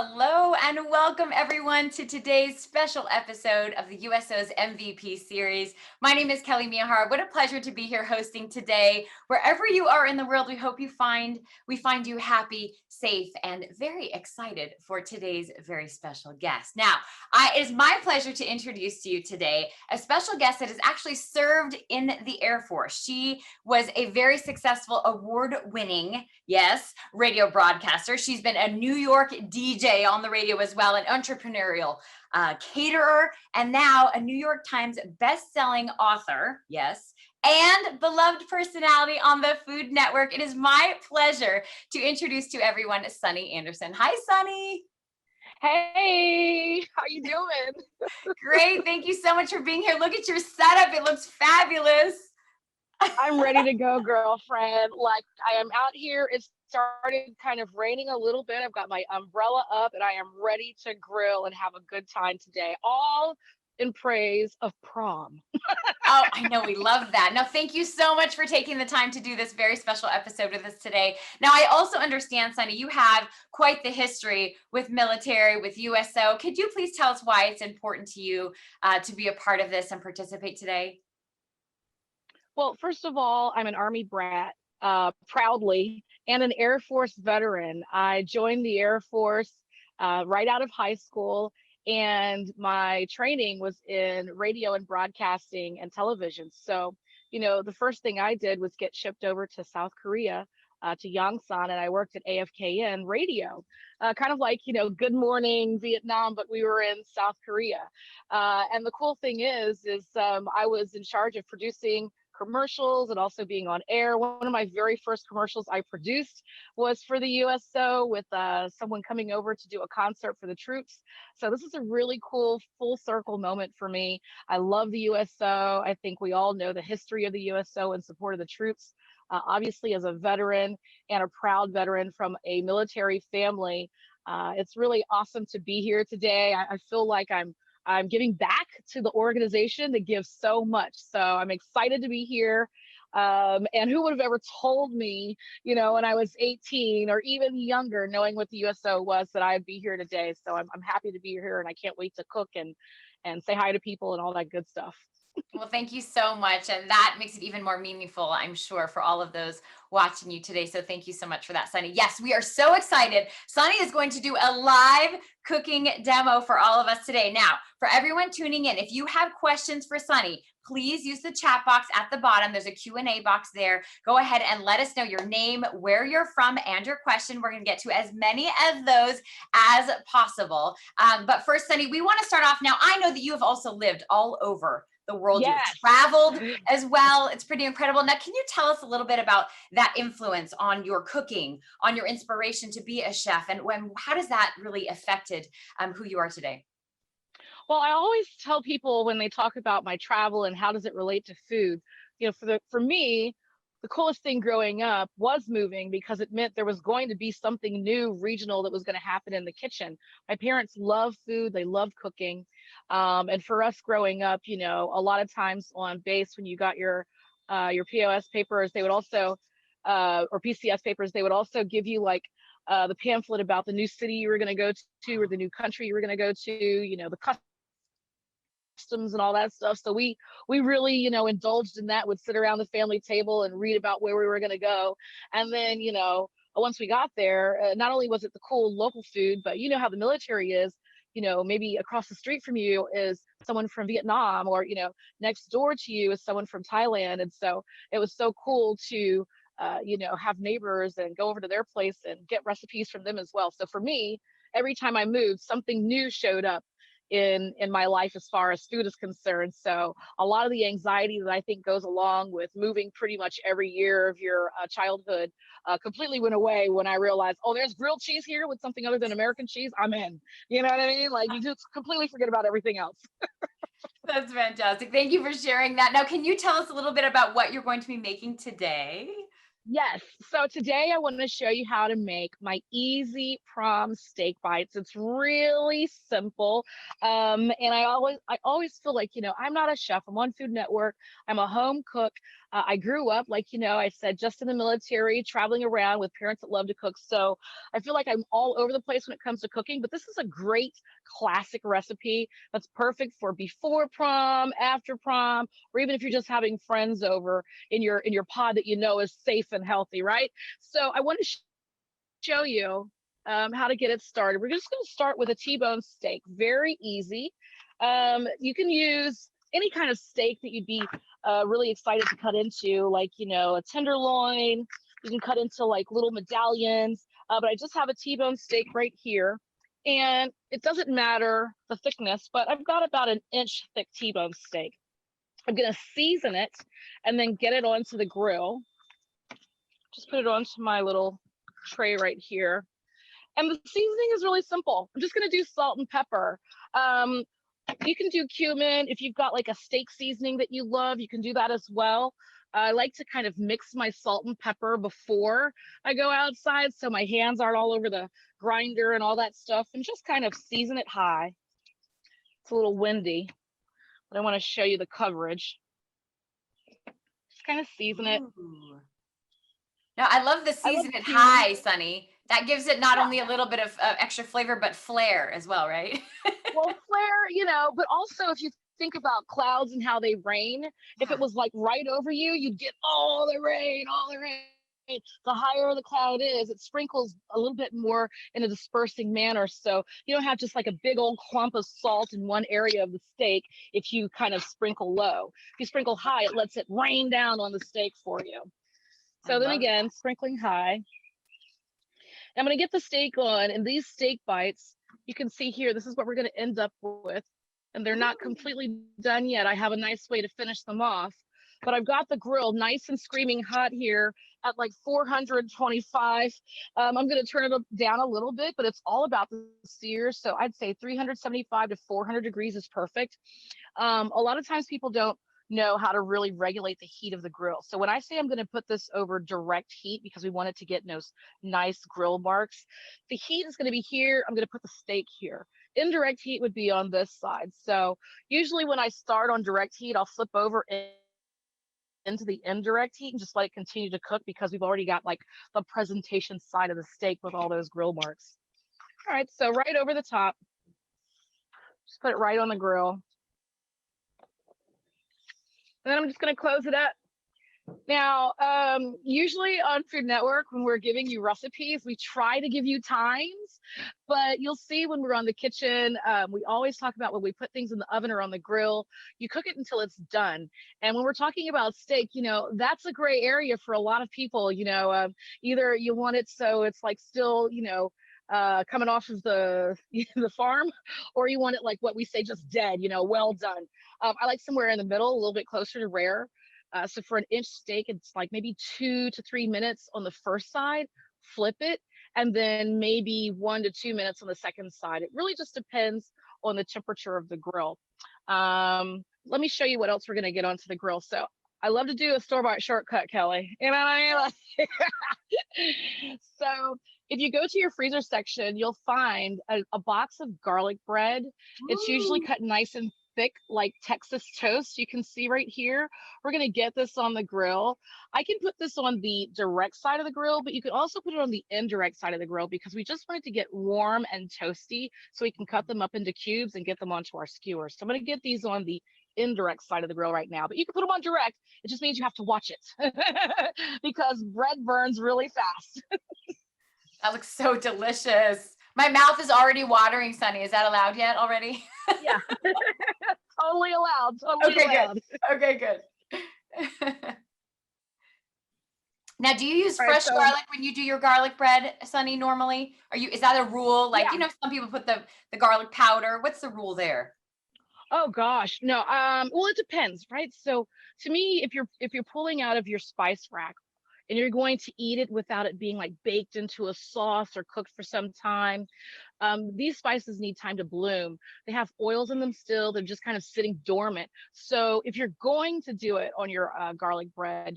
Hello and welcome everyone to today's special episode of the USO's MVP series. My name is Kelly Miyahara. What a pleasure to be here hosting today. Wherever you are in the world, we hope we find you happy, safe, and very excited for today's very special guest. Now, it is my pleasure to introduce to you today a special guest that has actually served in the Air Force. She was a very successful award-winning, yes, radio broadcaster. She's been a New York DJ on the radio as well, an entrepreneurial caterer, and now a New York Times best-selling author, yes, and beloved personality on the Food Network. It is my pleasure to introduce to everyone Sunny Anderson. Hi, Sunny. Hey, how you doing? Great. Thank you so much for being here. Look at your setup. It looks fabulous. I'm ready to go, girlfriend. Like, I am out here. It started kind of raining a little bit. I've got my umbrella up and I am ready to grill and have a good time today, all in praise of prom. Oh, I know. We love that. Now, thank you so much for taking the time to do this very special episode with us today. Now, I also understand, Sunny, you have quite the history with military, with USO. Could you please tell us why it's important to you to be a part of this and participate today? Well, first of all, I'm an Army brat, proudly, and an Air Force veteran. I joined the Air Force right out of high school, and my training was in radio and broadcasting and television. So, the first thing I did was get shipped over to South Korea, to Yongsan, and I worked at AFKN radio, kind of like, Good Morning Vietnam, but we were in South Korea. And the cool thing is I was in charge of producing commercials and also being on air. One of my very first commercials I produced was for the USO with someone coming over to do a concert for the troops. So this is a really cool full circle moment for me. I love the USO. I think we all know the history of the USO in support of the troops. Obviously, as a veteran and a proud veteran from a military family, it's really awesome to be here today. I feel like I'm giving back to the organization that gives so much. So I'm excited to be here. And who would have ever told me, when I was 18 or even younger, knowing what the USO was, that I'd be here today. So I'm happy to be here, and I can't wait to cook and say hi to people and all that good stuff. Well, thank you so much. And that makes it even more meaningful, I'm sure, for all of those watching you today. So thank you so much for that, Sunny. Yes, we are so excited. Sunny is going to do a live cooking demo for all of us today. Now, for everyone tuning in, if you have questions for Sunny, please use the chat box at the bottom. There's a Q&A box there. Go ahead and let us know your name, where you're from, and your question. We're going to get to as many of those as possible. But first, Sunny, we want to start off now. I know that you have also lived all over the world. Yes. You've traveled as well. It's pretty incredible. Now, can you tell us a little bit about that influence on your cooking, on your inspiration to be a chef, and how does that really affected who you are today? Well, I always tell people when they talk about my travel and how does it relate to food, for me, the coolest thing growing up was moving, because it meant there was going to be something new regional that was going to happen in the kitchen. My parents love food. They love cooking. And for us growing up, a lot of times on base, when you got your POS papers, they would also, or PCS papers, they would also give you like the pamphlet about the new city you were going to go to, or the new country you were going to go to, the customs and all that stuff. So we really, indulged in that, would sit around the family table and read about where we were going to go. And then, once we got there, not only was it the cool local food, but how the military is, maybe across the street from you is someone from Vietnam, or, next door to you is someone from Thailand. And so it was so cool to, have neighbors and go over to their place and get recipes from them as well. So for me, every time I moved, something new showed up in my life as far as food is concerned. So a lot of the anxiety that I think goes along with moving pretty much every year of your childhood completely went away when I realized, oh, there's grilled cheese here with something other than American cheese. I'm in. You know what I mean? Like, you just completely forget about everything else. That's fantastic. Thank you for sharing that. Now, can you tell us a little bit about what you're going to be making today? Yes. So today I want to show you how to make my easy prom steak bites. It's really simple. And I always feel like, I'm not a chef. I'm on Food Network. I'm a home cook. I grew up, like, I said, just in the military, traveling around with parents that love to cook. So I feel like I'm all over the place when it comes to cooking, but this is a great classic recipe that's perfect for before prom, after prom, or even if you're just having friends over in your pod that is safe and healthy, right? So I want to show you how to get it started. We're just going to start with a T-bone steak. Very easy. You can use any kind of steak that you'd be really excited to cut into, like a tenderloin. You can cut into like little medallions, but I just have a T-bone steak right here. And it doesn't matter the thickness, but I've got about an inch thick T-bone steak. I'm going to season it and then get it onto the grill. Just put it onto my little tray right here. And the seasoning is really simple. I'm just going to do salt and pepper. You can do cumin. If you've got like a steak seasoning that you love, you can do that as well. I like to kind of mix my salt and pepper before I go outside so my hands aren't all over the grinder and all that stuff, and just kind of season it high. It's a little windy, but I want to show you the coverage. Just kind of season it. Ooh. Now, I love the season it high, Sunny. That gives it not only a little bit of extra flavor, but flair as well, right? Well, flair, but also if you think about clouds and how they rain, if it was like right over you, you'd get all the rain, all the rain. The higher the cloud is, it sprinkles a little bit more in a dispersing manner. So you don't have just like a big old clump of salt in one area of the steak if you kind of sprinkle low. If you sprinkle high, it lets it rain down on the steak for you. So then again, sprinkling high. I'm going to get the steak on, and these steak bites, you can see here, this is what we're going to end up with. And they're not completely done yet. I have a nice way to finish them off. But I've got the grill nice and screaming hot here at like 425. I'm going to turn it down a little bit, but it's all about the sear. So I'd say 375 to 400 degrees is perfect. A lot of times people don't know how to really regulate the heat of the grill. So when I say I'm going to put this over direct heat because we want it to get those nice grill marks, the heat is going to be here. I'm going to put the steak here. Indirect heat would be on this side. So usually when I start on direct heat, I'll flip over into the indirect heat and just let it continue to cook because we've already got like the presentation side of the steak with all those grill marks. All right, so right over the top, just put it right on the grill. And then I'm just going to close it up. Now, usually on Food Network, when we're giving you recipes, we try to give you times, but you'll see when we're on the kitchen, we always talk about when we put things in the oven or on the grill, you cook it until it's done. And when we're talking about steak, that's a gray area for a lot of people. Either you want it so it's like still, coming off of the farm, or you want it like what we say, just dead, well done. I like somewhere in the middle, a little bit closer to rare. So for an inch steak, it's like maybe 2 to 3 minutes on the first side, flip it, and then maybe 1 to 2 minutes on the second side. It really just depends on the temperature of the grill. Let me show you what else we're going to get onto the grill. So I love to do a store-bought shortcut, Kelly. You know what I mean? So if you go to your freezer section, you'll find a box of garlic bread. It's usually cut nice and thick, like Texas toast. You can see right here. We're going to get this on the grill. I can put this on the direct side of the grill, but you can also put it on the indirect side of the grill because we just want it to get warm and toasty so we can cut them up into cubes and get them onto our skewers. So I'm going to get these on the indirect side of the grill right now, but you can put them on direct. It just means you have to watch it because bread burns really fast. That looks so delicious. My mouth is already watering, Sunny. Is that allowed yet already? Yeah. Totally allowed. Totally allowed. Good. Okay, good. Now, do you use fresh garlic when you do your garlic bread, Sunny, normally? Is that a rule? Like, some people put the garlic powder. What's the rule there? Oh gosh, no. Well, it depends, right? So to me, if you're pulling out of your spice rack, and you're going to eat it without it being like baked into a sauce or cooked for some time. These spices need time to bloom. They have oils in them still. They're just kind of sitting dormant. So if you're going to do it on your garlic bread,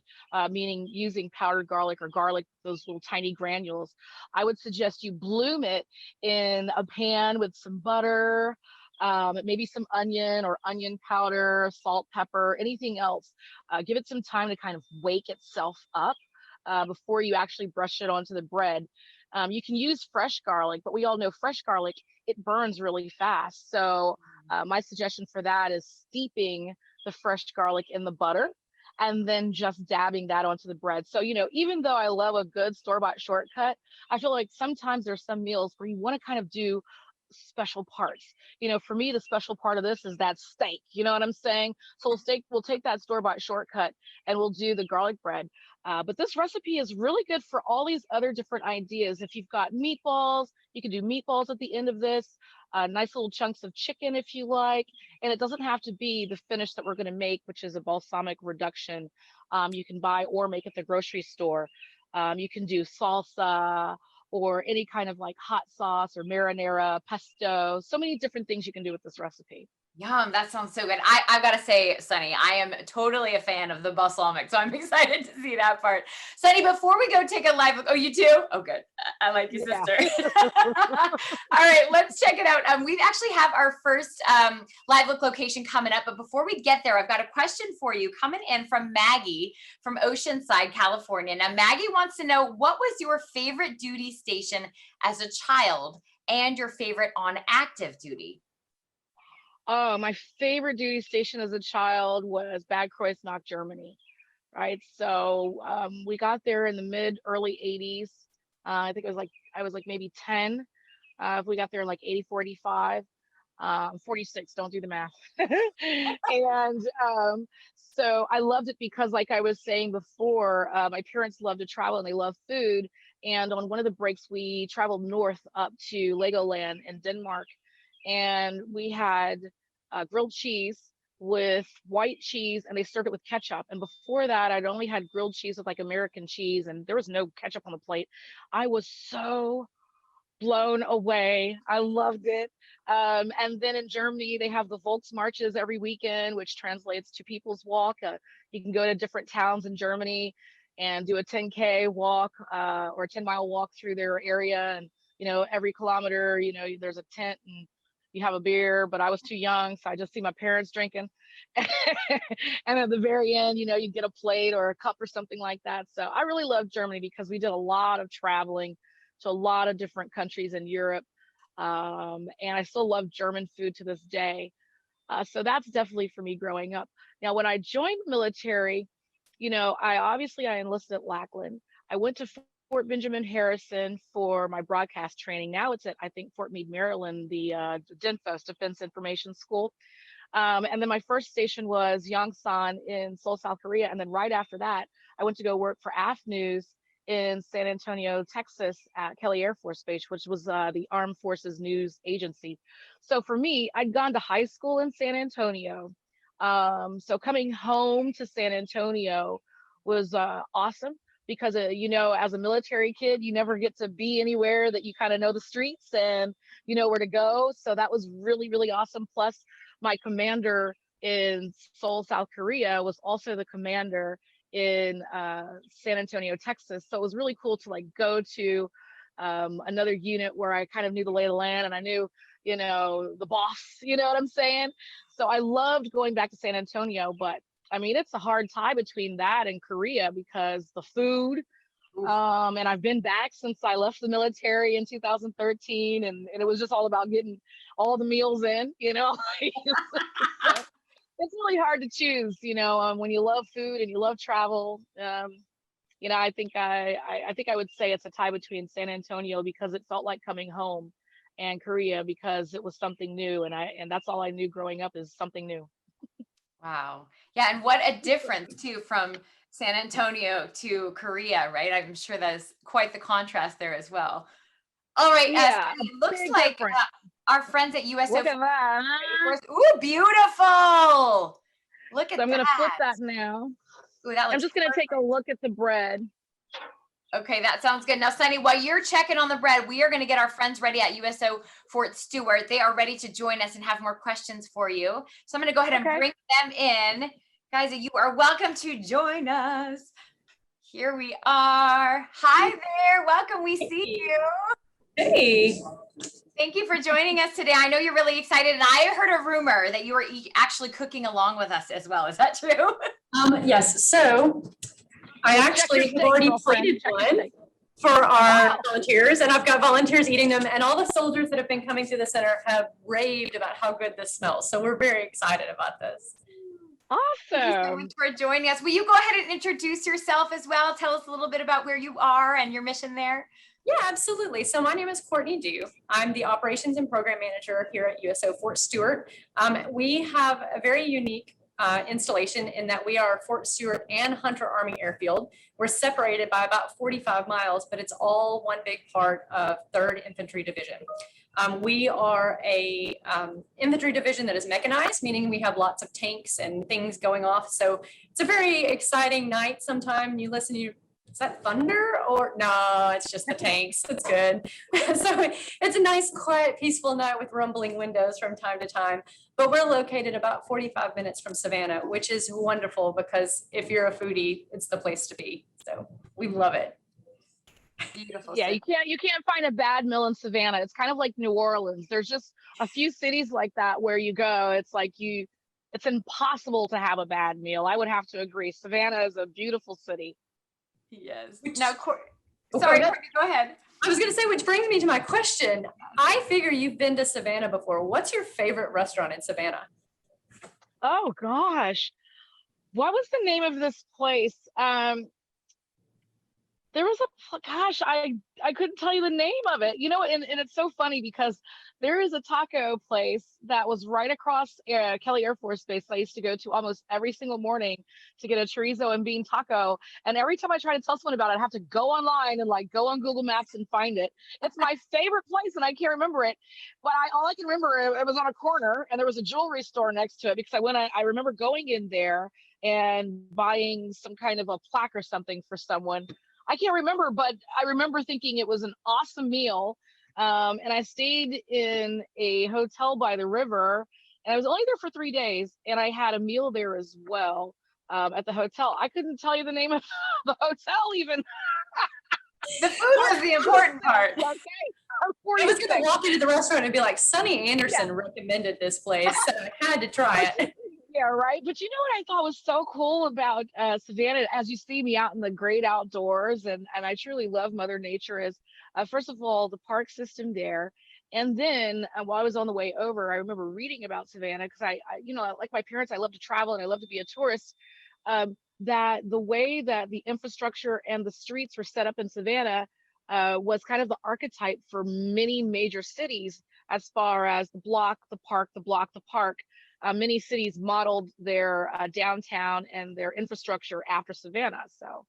meaning using powdered garlic or garlic, those little tiny granules, I would suggest you bloom it in a pan with some butter, maybe some onion or onion powder, salt, pepper, anything else. Give it some time to kind of wake itself up before you actually brush it onto the bread. You can use fresh garlic, but we all know fresh garlic, it burns really fast. So my suggestion for that is steeping the fresh garlic in the butter and then just dabbing that onto the bread. So, even though I love a good store-bought shortcut, I feel like sometimes there's some meals where you want to kind of do special parts. For me, the special part of this is that steak. You know what I'm saying? So we'll take that store-bought shortcut and we'll do the garlic bread. But this recipe is really good for all these other different ideas. If you've got meatballs, you can do meatballs at the end of this, nice little chunks of chicken if you like. And it doesn't have to be the finish that we're going to make, which is a balsamic reduction. You can buy or make at the grocery store. You can do salsa or any kind of like hot sauce or marinara, pesto, so many different things you can do with this recipe. Yum, that sounds so good. I've got to say, Sunny, I am totally a fan of the balsamic, so I'm excited to see that part. Sunny, before we go take a live look, oh, you too? Oh, good. I like you, Yeah. sister. All right, let's check it out. We actually have our first live look location coming up, but before we get there, I've got a question for you coming in from Maggie from Oceanside, California. Now, Maggie wants to know, what was your favorite duty station as a child and your favorite on active duty? Oh, my favorite duty station as a child was Bad Kreuznach, Germany. Right. So we got there in the early 80s. I think I was like maybe 10. If we got there in like 80, 45, 46, don't do the math. And so I loved it because, like I was saying before, my parents love to travel and they love food. And on one of the breaks, we traveled north up to Legoland in Denmark, and we had grilled cheese with white cheese, and they served it with ketchup. And before that, I'd only had grilled cheese with like American cheese, and there was no ketchup on the plate. I was so blown away. I loved it. And then in Germany, they have the Volksmarches every weekend, which translates to People's Walk. You can go to different towns in Germany and do a 10K walk or a 10-mile walk through their area. And, every kilometer, there's a tent and you have a beer, but I was too young, so I just see my parents drinking. And at the very end, you get a plate or a cup or something like that. So I really love Germany because we did a lot of traveling to a lot of different countries in Europe. And I still love German food to this day. So that's definitely for me growing up. Now, when I joined the military, I enlisted at Lackland. I went to Fort Benjamin Harrison for my broadcast training. Now it's at, I think, Fort Meade, Maryland, the DINFOS, Defense Information School. And then my first station was Yongsan in Seoul, South Korea. And then right after that, I went to go work for AF News in San Antonio, Texas at Kelly Air Force Base, which was the Armed Forces News Agency. So for me, I'd gone to high school in San Antonio. So coming home to San Antonio was awesome because, as a military kid, you never get to be anywhere that you kind of know the streets and you know where to go. So that was really, really awesome. Plus, my commander in Seoul, South Korea was also the commander in San Antonio, Texas. So it was really cool to like go to another unit where I kind of knew the lay of the land and I knew, the boss, you know what I'm saying? So I loved going back to San Antonio, but I mean, it's a hard tie between that and Korea because the food, and I've been back since I left the military in 2013 and it was just all about getting all the meals in, So, it's really hard to choose, when you love food and you love travel. I think I would say it's a tie between San Antonio because it felt like coming home, and Korea because it was something new, and that's all I knew growing up is something new. Wow. Yeah, and what a difference too from San Antonio to Korea, right? I'm sure that is quite the contrast there as well. All right, Yeah, it looks like our friends at USO. Look at that. Ooh, beautiful. Look at So I'm that. gonna flip that now. Ooh, that looks I'm just gonna take a look at the bread. Okay, that sounds good. Now, Sunny, while you're checking on the bread, we are going to get our friends ready at USO Fort Stewart. They are ready to join us and have more questions for you. So I'm going to go ahead and bring them in. Guys, you are welcome to join us. Here we are. Hi there. Welcome. We see you. Hey. Thank you for joining us today. I know you're really excited, and I heard a rumor that you were actually cooking along with us as well. Is that true? Yes. So I actually have already plated one for our volunteers, and I've got volunteers eating them, and all the soldiers that have been coming to the center have raved about how good this smells. So we're very excited about this. Awesome. Thank you so much for joining us. Will you go ahead and introduce yourself as well? Tell us a little bit about where you are and your mission there. Yeah, absolutely. So my name is Courtney Dew. I'm the Operations and Program Manager here at USO Fort Stewart. We have a very unique installation in that we are Fort Stewart and Hunter Army Airfield. We're separated by about 45 miles, but it's all one big part of 3rd Infantry Division. We are a infantry division that is mechanized, meaning we have lots of tanks and things going off. So it's a very exciting night. Sometime you listen, is that thunder or no, it's just the tanks. It's good. So it's a nice, quiet, peaceful night with rumbling windows from time to time. But we're located about 45 minutes from Savannah, which is wonderful because if you're a foodie, it's the place to be. So we love it. Beautiful. Yeah, you can't find a bad meal in Savannah. It's kind of like New Orleans. There's just a few cities like that where you go, it's like it's impossible to have a bad meal. I would have to agree. Savannah is a beautiful city. Yes. Now, sorry, Courtney, go ahead. I was going to say, which brings me to my question. I figure you've been to Savannah before. What's your favorite restaurant in Savannah? Oh gosh, what was the name of this place? There was I couldn't tell you the name of it, and it's so funny because there is a taco place that was right across Kelly Air Force Base that I used to go to almost every single morning to get a chorizo and bean taco. And every time I try to tell someone about it, I have to go online and go on Google Maps and find it. It's my favorite place and I can't remember it, but all I can remember, it was on a corner and there was a jewelry store next to it because I remember going in there and buying some kind of a plaque or something for someone. I can't remember, but I remember thinking it was an awesome meal. And I stayed in a hotel by the river and I was only there for 3 days and I had a meal there as well at the hotel. I couldn't tell you the name of the hotel even. The food was the important part. Okay. I was going to walk into the restaurant and be like, Sonny Anderson recommended this place, so I had to try it. Yeah, right. But you know what I thought was so cool about Savannah, as you see me out in the great outdoors, and I truly love Mother Nature, is first of all, the park system there. And then while I was on the way over, I remember reading about Savannah because I like my parents, I love to travel and I love to be a tourist, that the way that the infrastructure and the streets were set up in Savannah was kind of the archetype for many major cities as far as the block, the park, the block, the park. Many cities modeled their downtown and their infrastructure after Savannah. So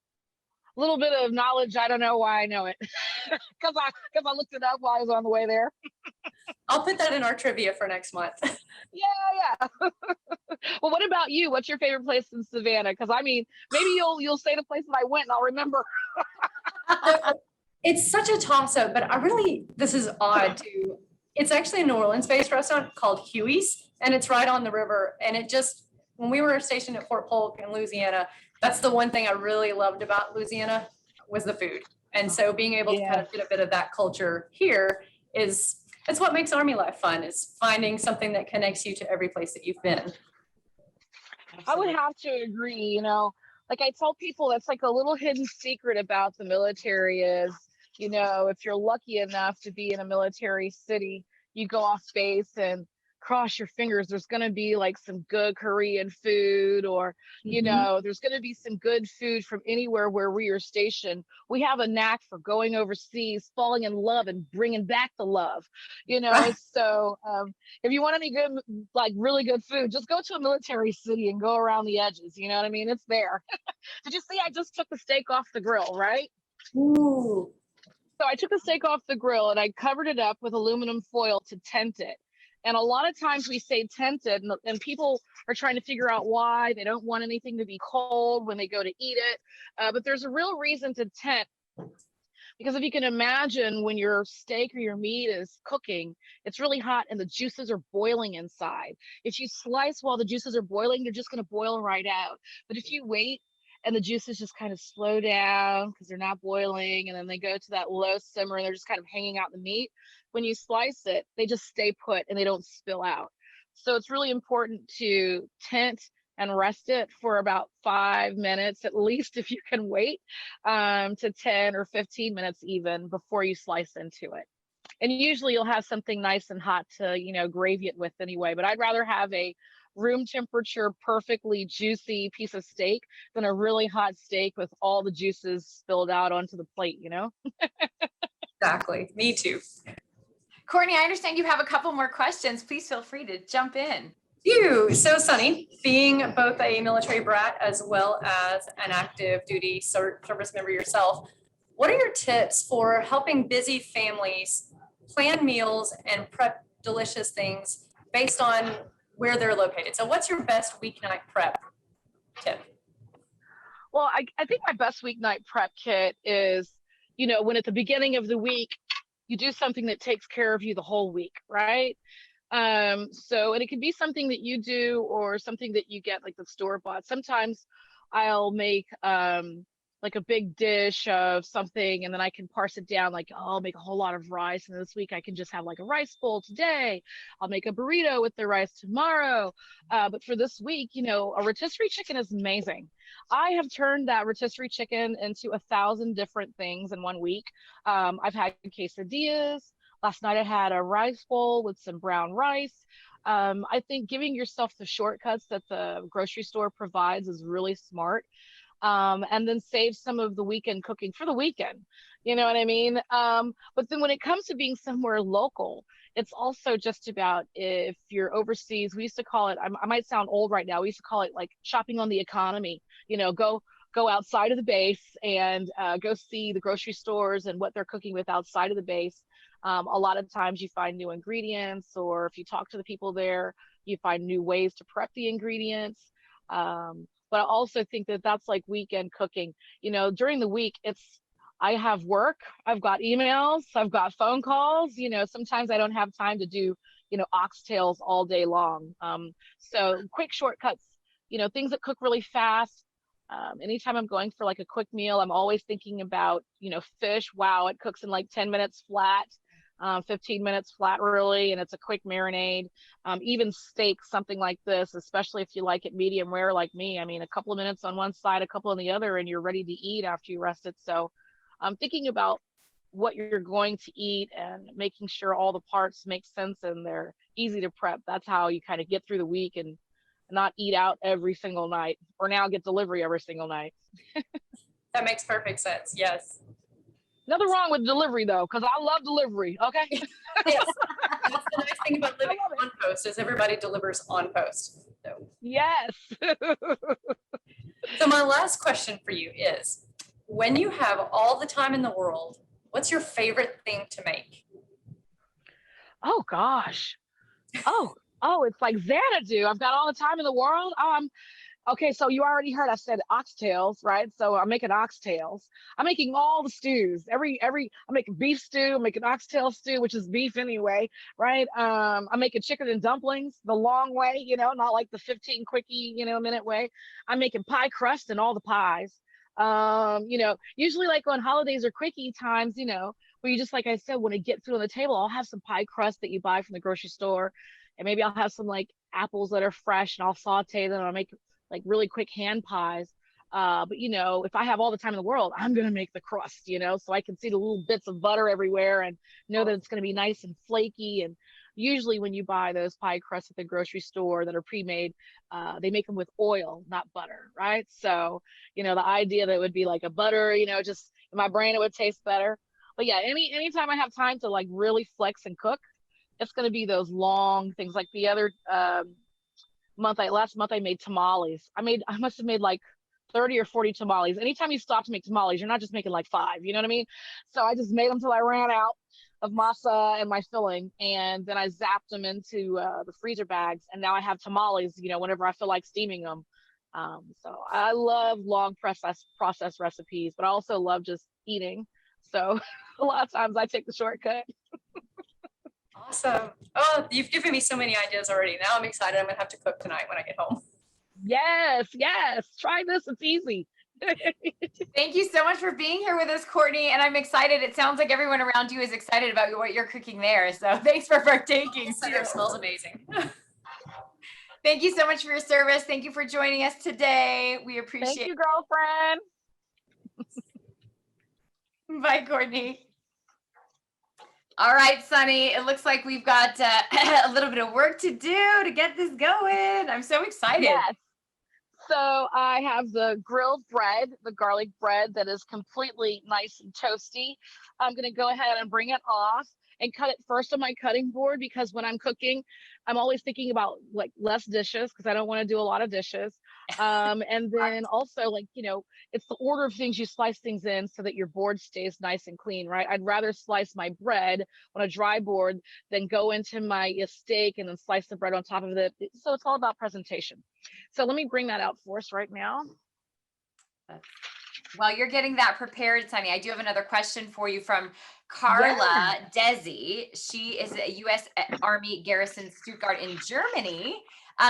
a little bit of knowledge. I don't know why I know it because I looked it up while I was on the way there. I'll put that in our trivia for next month. Yeah. Well, what about you? What's your favorite place in Savannah? Because I mean, maybe you'll say the place that I went and I'll remember. It's such a toss-up, but this is odd too. It's actually a New Orleans-based restaurant called Huey's, and it's right on the river. And when we were stationed at Fort Polk in Louisiana, that's the one thing I really loved about Louisiana was the food. And so being able to kind of get a bit of that culture here it's what makes Army life fun, is finding something that connects you to every place that you've been. I would have to agree, like I tell people, that's like a little hidden secret about the military is, if you're lucky enough to be in a military city, you go off base and cross your fingers, there's going to be like some good Korean food or, there's going to be some good food from anywhere where we are stationed. We have a knack for going overseas, falling in love and bringing back the love, So if you want any good, really good food, just go to a military city and go around the edges. You know what I mean? It's there. Did you see, I just took the steak off the grill, right? Ooh. So I took the steak off the grill and I covered it up with aluminum foil to tent it. And a lot of times we say tented and people are trying to figure out why. They don't want anything to be cold when they go to eat it. But there's a real reason to tent Because if you can imagine, when your steak or your meat is cooking, it's really hot and the juices are boiling inside. If you slice while the juices are boiling, they're just going to boil right out. But if you wait and the juices just kind of slow down because they're not boiling, and then they go to that low simmer and they're just kind of hanging out in the meat, when you slice it, they just stay put and they don't spill out. So it's really important to tent and rest it for about 5 minutes, at least, if you can wait, to 10 or 15 minutes even before you slice into it. And usually you'll have something nice and hot to, gravy it with anyway. But I'd rather have a room temperature, perfectly juicy piece of steak than a really hot steak with all the juices spilled out onto the plate, Exactly. Me too. Courtney, I understand you have a couple more questions. Please feel free to jump in. So Sunny, being both a military brat as well as an active duty service member yourself, what are your tips for helping busy families plan meals and prep delicious things based on where they're located? So what's your best weeknight prep tip? Well, I think my best weeknight prep kit is, when at the beginning of the week, you do something that takes care of you the whole week, right? And it can be something that you do or something that you get like the store bought. Sometimes I'll make like a big dish of something, and then I can parse it down, like, oh, I'll make a whole lot of rice, and this week I can just have like a rice bowl today. I'll make a burrito with the rice tomorrow. But for this week, a rotisserie chicken is amazing. I have turned that rotisserie chicken into 1,000 different things in 1 week. I've had quesadillas. Last night I had a rice bowl with some brown rice. I think giving yourself the shortcuts that the grocery store provides is really smart. And then save some of the weekend cooking for the weekend. You know what I mean? But then when it comes to being somewhere local, it's also just about, if you're overseas, we used to call it, I might sound old right now, we used to call it like shopping on the economy. Go outside of the base and go see the grocery stores and what they're cooking with outside of the base. A lot of times you find new ingredients, or if you talk to the people there, you find new ways to prep the ingredients. But I also think that that's like weekend cooking. During the week, I have work, I've got emails, I've got phone calls. Sometimes I don't have time to do, oxtails all day long. So quick shortcuts, things that cook really fast. Anytime I'm going for like a quick meal, I'm always thinking about, fish. Wow, it cooks in like 10 minutes flat. 15 minutes flat, really, and it's a quick marinade. Even steak, something like this, especially if you like it medium rare like me, I mean, a couple of minutes on one side, a couple on the other, and you're ready to eat after you rest it. So I'm thinking about what you're going to eat and making sure all the parts make sense and they're easy to prep. That's how you kind of get through the week and not eat out every single night, or now get delivery every single night. That makes perfect sense. Yes. Nothing wrong with delivery though, because I love delivery. Okay. Yes. That's the nice thing about living on post, is everybody delivers on post. So. Yes. So my last question for you is, when you have all the time in the world, what's your favorite thing to make? Oh gosh. Oh, it's like Xanadu. I've got all the time in the world. Okay, so you already heard I said oxtails, right? So I'm making oxtails. I'm making all the stews. I'm making beef stew, I'm making oxtail stew, which is beef anyway, right? I'm making chicken and dumplings the long way, not like the 15 quickie, minute way. I'm making pie crust and all the pies. Usually like on holidays or quickie times, where you just, like I said, when I get food on the table, I'll have some pie crust that you buy from the grocery store. And maybe I'll have some like apples that are fresh, and I'll saute them. I'll make like really quick hand pies. But if I have all the time in the world, I'm going to make the crust, so I can see the little bits of butter everywhere and know that it's going to be nice and flaky. And usually when you buy those pie crusts at the grocery store that are pre-made, they make them with oil, not butter, right? So, the idea that it would be like a butter, just in my brain, it would taste better. But yeah, anytime I have time to like really flex and cook, it's going to be those long things. Like the other last month I made tamales. I must have made like 30 or 40 tamales. Anytime you stop to make tamales, you're not just making like 5, you know what I mean? So I just made them till I ran out of masa and my filling, and then I zapped them into the freezer bags, and now I have tamales, whenever I feel like steaming them. So I love long process recipes, but I also love just eating. So a lot of times I take the shortcut. Awesome. Oh, you've given me so many ideas already. Now I'm excited. I'm gonna have to cook tonight when I get home. Yes, yes. Try this. It's easy. Thank you so much for being here with us, Courtney. And I'm excited. It sounds like everyone around you is excited about what you're cooking there. So thanks for partaking. Center smells amazing. Thank you so much for your service. Thank you for joining us today. We appreciate Thank you, girlfriend. it. Bye, Courtney. All right, Sunny, it looks like we've got a little bit of work to do to get this going. I'm so excited. Yes. So I have the grilled bread, the garlic bread that is completely nice and toasty. I'm going to go ahead and bring it off and cut it first on my cutting board, because when I'm cooking, I'm always thinking about like less dishes because I don't want to do a lot of dishes. And then also, like, it's the order of things you slice things in so that your board stays nice and clean, right? I'd rather slice my bread on a dry board than go into my steak and then slice the bread on top of it. So it's all about presentation. So let me bring that out for us right now. While you're getting that prepared, Sunny, I do have another question for you from Carla Desi. She is a U.S. Army Garrison Stuttgart in Germany.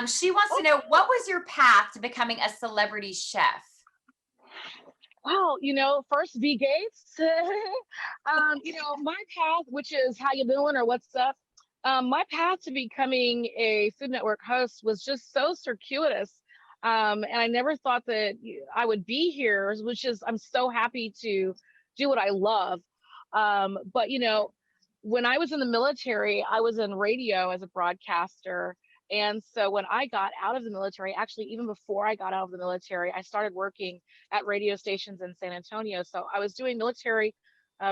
She wants to know, what was your path to becoming a celebrity chef? Well, first V Gates. My path, which is how you doing or what's up. My path to becoming a Food Network host was just so circuitous. And I never thought that I would be here, which is, I'm so happy to do what I love. But, when I was in the military, I was in radio as a broadcaster. And so when I got out of the military, actually, even before I got out of the military, I started working at radio stations in San Antonio. So I was doing military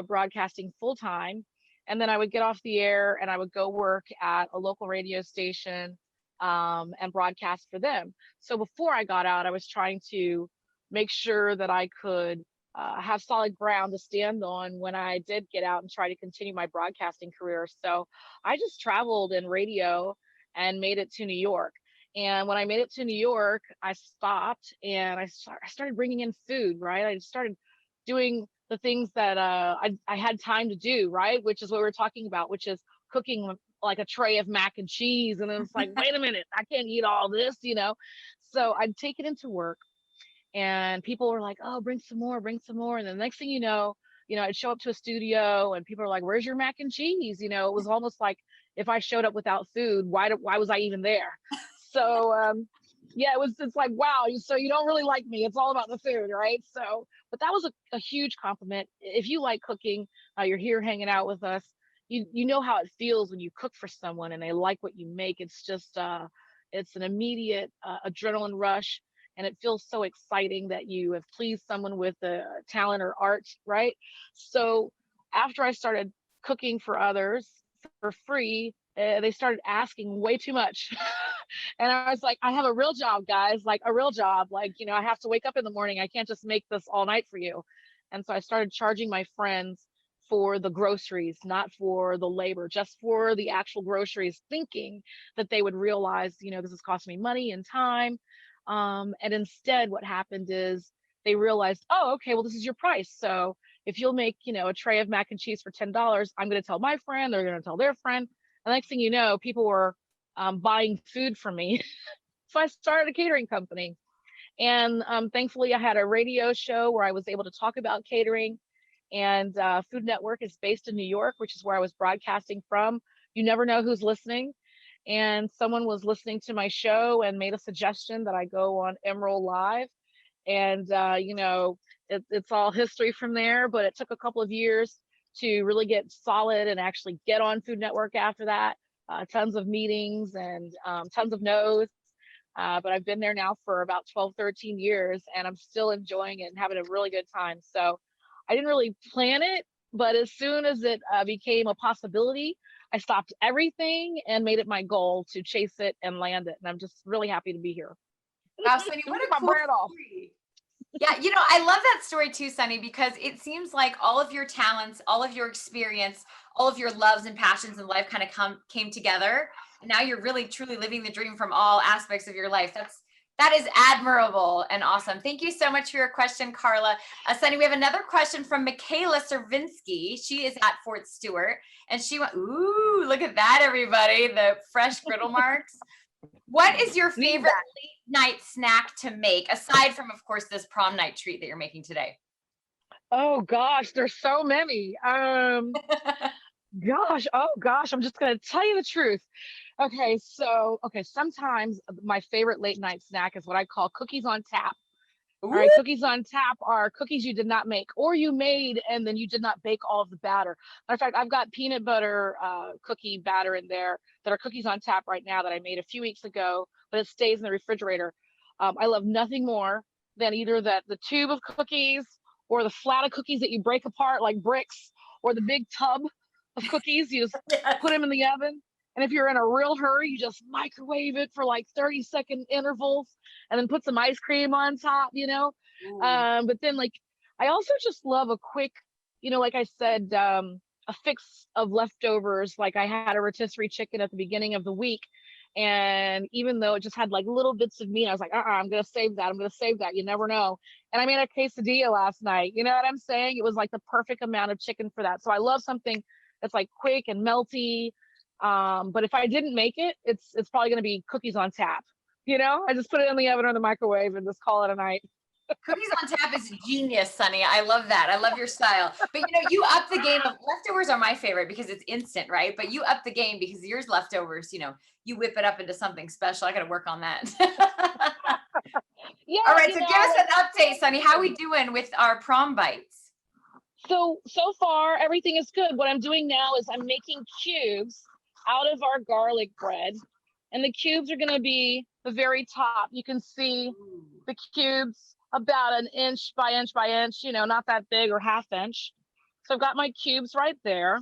broadcasting full time. And then I would get off the air and I would go work at a local radio station and broadcast for them. So before I got out, I was trying to make sure that I could have solid ground to stand on when I did get out and try to continue my broadcasting career. So I just traveled in radio and made it to New York. And when I made it to New York, I stopped and I started bringing in food, right? I started doing the things that I had time to do, right? Which is what we're talking about, which is cooking like a tray of mac and cheese. And then it's like, wait a minute, I can't eat all this, So I'd take it into work and people were like, oh, bring some more. And the next thing you know, I'd show up to a studio and people are like, where's your mac and cheese? It was almost like if I showed up without food, why was I even there? So, yeah, it's like, wow, so you don't really like me. It's all about the food, right? So, but that was a huge compliment. If you like cooking, you're here hanging out with us, you know how it feels when you cook for someone and they like what you make. It's just, it's an immediate adrenaline rush. And it feels so exciting that you have pleased someone with a talent or art, right? So after I started cooking for others for free, they started asking way too much. And I was like, I have a real job, guys, like a real job. Like, I have to wake up in the morning. I can't just make this all night for you. And so I started charging my friends for the groceries, not for the labor, just for the actual groceries, thinking that they would realize, this is costing me money and time. And instead, what happened is they realized, oh, okay, well, this is your price. So if you'll make, a tray of mac and cheese for $10, I'm going to tell my friend, they're going to tell their friend. And the next thing you know, people were buying food from me. So I started a catering company. And thankfully, I had a radio show where I was able to talk about catering. And Food Network is based in New York, which is where I was broadcasting from. You never know who's listening. And someone was listening to my show and made a suggestion that I go on Emeril Live. And, it's all history from there, but it took a couple of years to really get solid and actually get on Food Network after that. Tons of meetings and tons of no's. But I've been there now for about 12, 13 years, and I'm still enjoying it and having a really good time. So I didn't really plan it, but as soon as it became a possibility, I stopped everything and made it my goal to chase it and land it. And I'm just really happy to be here. Wow, Sunny, what a cool story. Yeah, I love that story too, Sunny, because it seems like all of your talents, all of your experience, all of your loves and passions in life kind of came together. And now you're really truly living the dream from all aspects of your life. That is admirable and awesome. Thank you so much for your question, Carla. Sunny, we have another question from Michaela Servinsky. She is at Fort Stewart, and she went, ooh, look at that, everybody, the fresh griddle marks. What is your favorite late night snack to make, aside from, of course, this prom night treat that you're making today? Oh gosh, there's so many. I'm just gonna tell you the truth. Okay, sometimes my favorite late night snack is what I call cookies on tap. All right, Ooh, cookies on tap are cookies you did not make, or you made and then you did not bake all of the batter. Matter of fact, I've got peanut butter cookie batter in there that are cookies on tap right now that I made a few weeks ago, but it stays in the refrigerator. I love nothing more than either the tube of cookies or the flat of cookies that you break apart like bricks, or the big tub of cookies. You just yes. put them in the oven. And if you're in a real hurry, you just microwave it for like 30-second intervals and then put some ice cream on top, you know? But then like, I also just love a quick, you know, like I said, a fix of leftovers. Like I had a rotisserie chicken at the beginning of the week. And even though it just had like little bits of meat, I was like, I'm going to save that. I'm going to save that. You never know. And I made a quesadilla last night. You know what I'm saying? It was like the perfect amount of chicken for that. So I love something that's like quick and melty. But if I didn't make it, it's probably going to be cookies on tap. You know, I just put it in the oven or the microwave and just call it a night. Cookies on tap is genius, Sunny. I love that. I love your style. But you know, you up the game of leftovers are my favorite because it's instant, right? But you up the game because yours leftovers, you know, you whip it up into something special. I got to work on that. Yeah. All right. So give us an update, Sunny. How we doing with our prom bites? So far, everything is good. What I'm doing now is I'm making cubes out of our garlic bread. And the cubes are going to be the very top. You can see the cubes about an inch by inch by inch, you know, not that big or half inch. So I've got my cubes right there.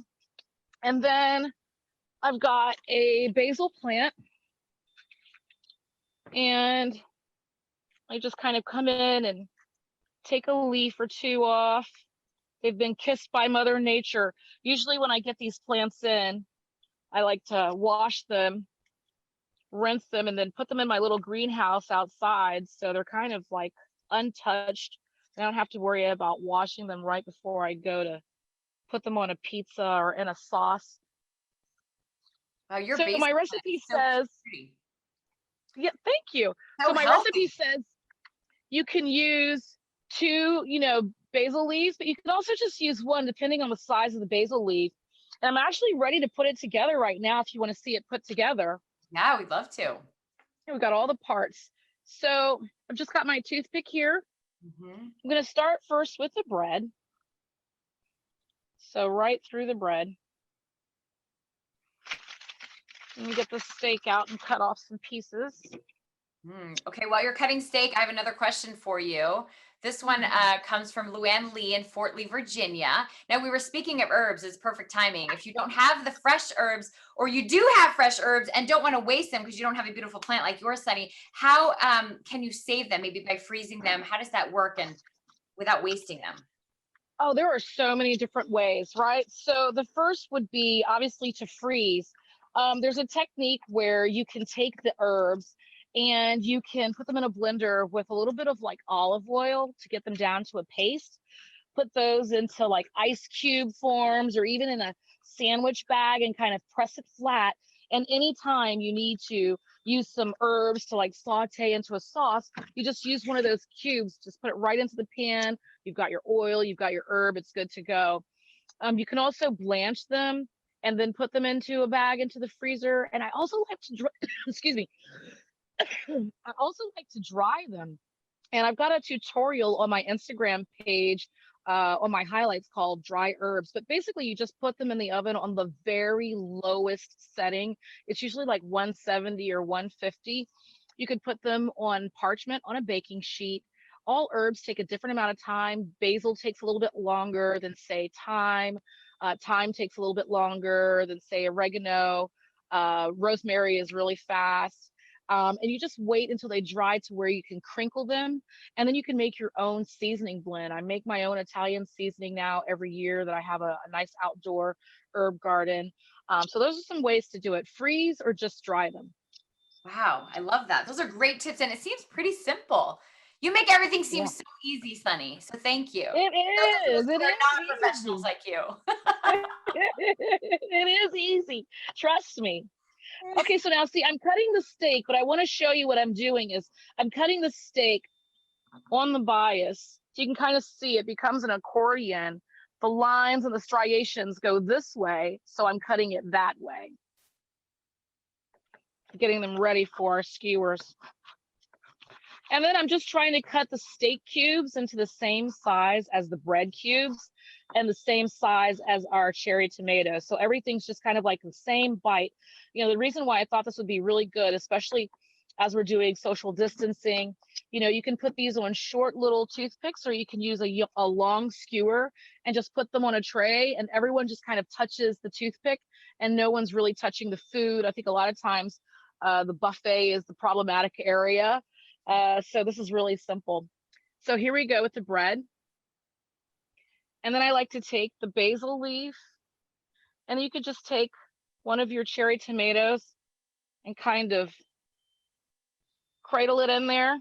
And then I've got a basil plant. And I just kind of come in and take a leaf or two off. They've been kissed by Mother Nature. Usually when I get these plants in, I like to wash them, rinse them, and then put them in my little greenhouse outside. So they're kind of like untouched. I don't have to worry about washing them right before I go to put them on a pizza or in a sauce. Wow, your So basil my plant recipe is so says, pretty. yeah, thank you. So So my healthy. recipe says you can use 2, you know, basil leaves, but you can also just use 1 depending on the size of the basil leaf. And I'm actually ready to put it together right now if you want to see it put together. Yeah, we'd love to. Here we got all the parts. So I've just got my toothpick here. I'm going to start first with the bread. So right through the bread. Let me get the steak out and cut off some pieces. Okay, while you're cutting steak, I have another question for you. This one comes from Luann Lee in Fort Lee, Virginia. Now, we were speaking of herbs. It's perfect timing. If you don't have the fresh herbs, or you do have fresh herbs and don't want to waste them because you don't have a beautiful plant like yours, Sunny, how can you save them? Maybe by freezing them. How does that work and without wasting them? Oh, there are so many different ways, right? So the first would be obviously to freeze. There's a technique where you can take the herbs and you can put them in a blender with a little bit of like olive oil to get them down to a paste. Put those into like ice cube forms or even in a sandwich bag and kind of press it flat. And anytime you need to use some herbs to like saute into a sauce, you just use one of those cubes, just put it right into the pan. You've got your oil, you've got your herb, it's good to go. You can also blanch them and then put them into a bag into the freezer. And I also like to, excuse me, I also like to dry them. And I've got a tutorial on my Instagram page on my highlights called dry herbs. But basically you just put them in the oven on the very lowest setting. It's usually like 170 or 150. You could put them on parchment on a baking sheet. All herbs take a different amount of time. Basil takes a little bit longer than say thyme. Thyme takes a little bit longer than say oregano. Rosemary is really fast. And you just wait until they dry to where you can crinkle them. And then you can make your own seasoning blend. I make my own Italian seasoning now every year that I have a nice outdoor herb garden. So those are some ways to do it. Freeze or just dry them. Wow, I love that. Those are great tips, and it seems pretty simple. You make everything seem Yeah. so easy, Sunny. So thank you. It Those is. of us It who are is non-professionals easy. like you. It is easy. Trust me. Okay, so now see, I'm cutting the steak, but I want to show you what I'm doing is I'm cutting the steak on the bias. So you can kind of see it becomes an accordion. The lines and the striations go this way, so I'm cutting it that way, getting them ready for our skewers. And then I'm just trying to cut the steak cubes into the same size as the bread cubes and the same size as our cherry tomatoes. So everything's just kind of like the same bite. You know, the reason why I thought this would be really good, especially as we're doing social distancing, you know, you can put these on short little toothpicks, or you can use a long skewer and just put them on a tray, and everyone just kind of touches the toothpick and no one's really touching the food. I think a lot of times the buffet is the problematic area. So this is really simple. So here we go with the bread. And then I like to take the basil leaf, and you could just take one of your cherry tomatoes and kind of cradle it in there.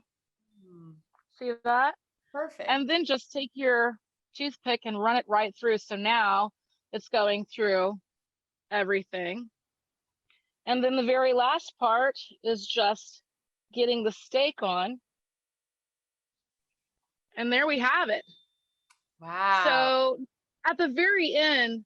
See that? Perfect. And then just take your toothpick and run it right through. So now it's going through everything. And then the very last part is just getting the steak on. And there we have it. Wow. So at the very end,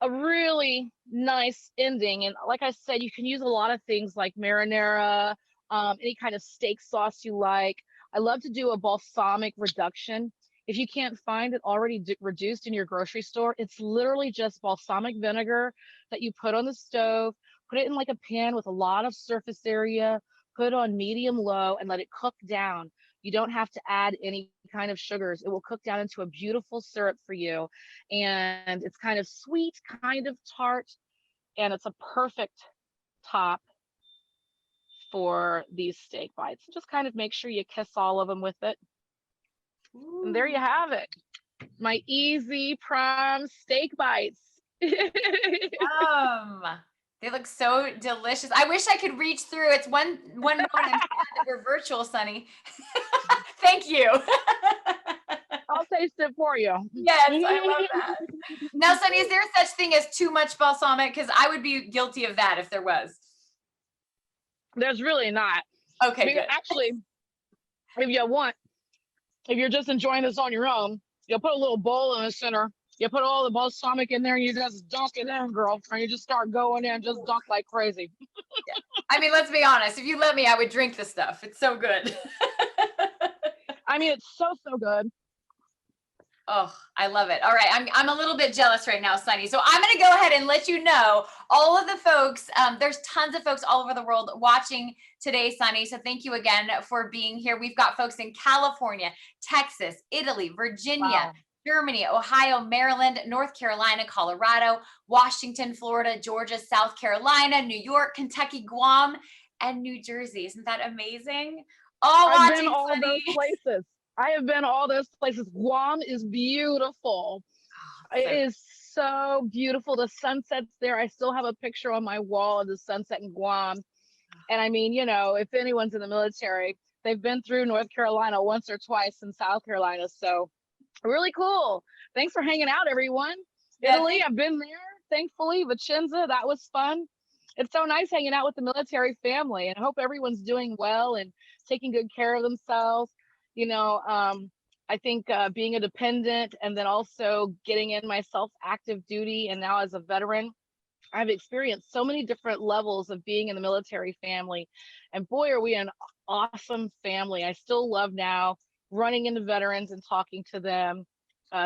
a really nice ending. And like I said, you can use a lot of things like marinara, any kind of steak sauce you like. I love to do a balsamic reduction. If you can't find it already reduced in your grocery store, it's literally just balsamic vinegar that you put on the stove, put it in like a pan with a lot of surface area, put it on medium low and let it cook down. You don't have to add any kind of sugars. It will cook down into a beautiful syrup for you. And it's kind of sweet, kind of tart, and it's a perfect top for these steak bites. Just kind of make sure you kiss all of them with it. And there you have it. My easy prom steak bites. They look so delicious. I wish I could reach through. It's one moment I'm sad that we're virtual, Sunny. Thank you. I'll taste it for you. Yes, I love that. Now, Sunny, is there such thing as too much balsamic? Because I would be guilty of that if there was. There's really not. Okay, good. Actually, if you want, if you're just enjoying this on your own, you'll put a little bowl in the center. You put all the balsamic in there and you just dunk it in, girl. And you just start going in, just dunk like crazy. Yeah. I mean, let's be honest. If you let me, I would drink the stuff. It's so good. I mean, it's so good. Oh, I love it. All right. I'm a little bit jealous right now, Sunny. So I'm going to go ahead and let you know all of the folks. There's tons of folks all over the world watching today, Sunny. So thank you again for being here. We've got folks in California, Texas, Italy, Virginia, Wow. Germany, Ohio, Maryland, North Carolina, Colorado, Washington, Florida, Georgia, South Carolina, New York, Kentucky, Guam, and New Jersey. Isn't that amazing? All I've watching, been all Sunny. those places. I have been all those places. Guam is beautiful. It is so beautiful. The sunsets there. I still have a picture on my wall of the sunset in Guam. And I mean, you know, if anyone's in the military, they've been through North Carolina once or twice in South Carolina. So really cool. Thanks for hanging out, everyone. Yeah, Italy, I've been there, thankfully. Vicenza, that was fun. It's so nice hanging out with the military family, and I hope everyone's doing well and taking good care of themselves. You know, I think being a dependent and then also getting in myself active duty, and now as a veteran, I've experienced so many different levels of being in the military family. And boy, are we an awesome family. I still love now running into veterans and talking to them,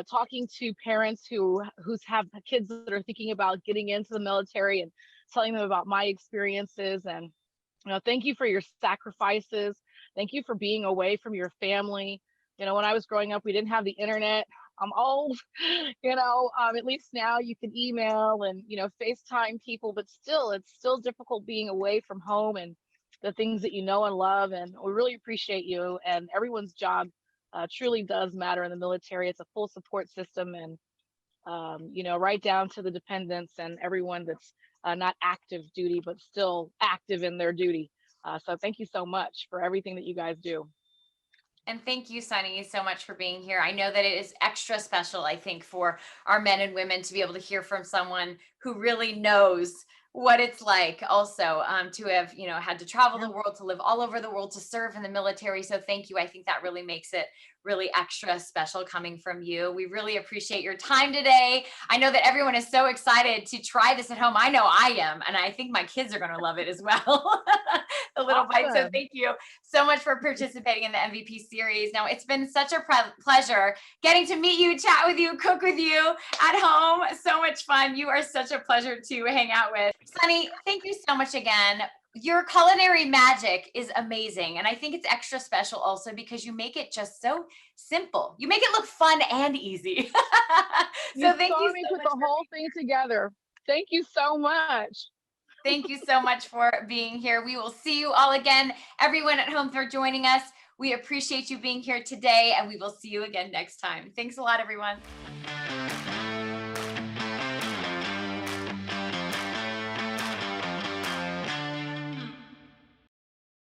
talking to parents who's have kids that are thinking about getting into the military and telling them about my experiences. And you know, thank you for your sacrifices. Thank you for being away from your family. You know, when I was growing up, we didn't have the internet. I'm old, you know, at least now you can email and, you know, FaceTime people, but still, it's still difficult being away from home and the things that you know and love. And we really appreciate you, and everyone's job truly does matter in the military. It's a full support system, and, you know, right down to the dependents and everyone that's not active duty, but still active in their duty. So thank you so much for everything that you guys do. And thank you, Sunny, so much for being here. I know that it is extra special, I think, for our men and women to be able to hear from someone who really knows what it's like also to have, had to travel the world, to live all over the world, to serve in the military. So thank you. I think that really makes it really extra special coming from you. We really appreciate your time today. I know that everyone is so excited to try this at home. I know I am, and I think my kids are going to love it as well. The little bite. So thank you so much for participating in the MVP series. Now, it's been such a pleasure getting to meet you, chat with you, cook with you at home. So much fun. You are such a pleasure to hang out with. Sunny, thank you so much again. Your culinary magic is amazing. And I think it's extra special also because you make it just so simple. You make it look fun and easy. So thank you so much. Put the whole thing together. Thank you so much. Thank you so much for being here. We will see you all again. Everyone at home for joining us. We appreciate you being here today, and we will see you again next time. Thanks a lot, everyone.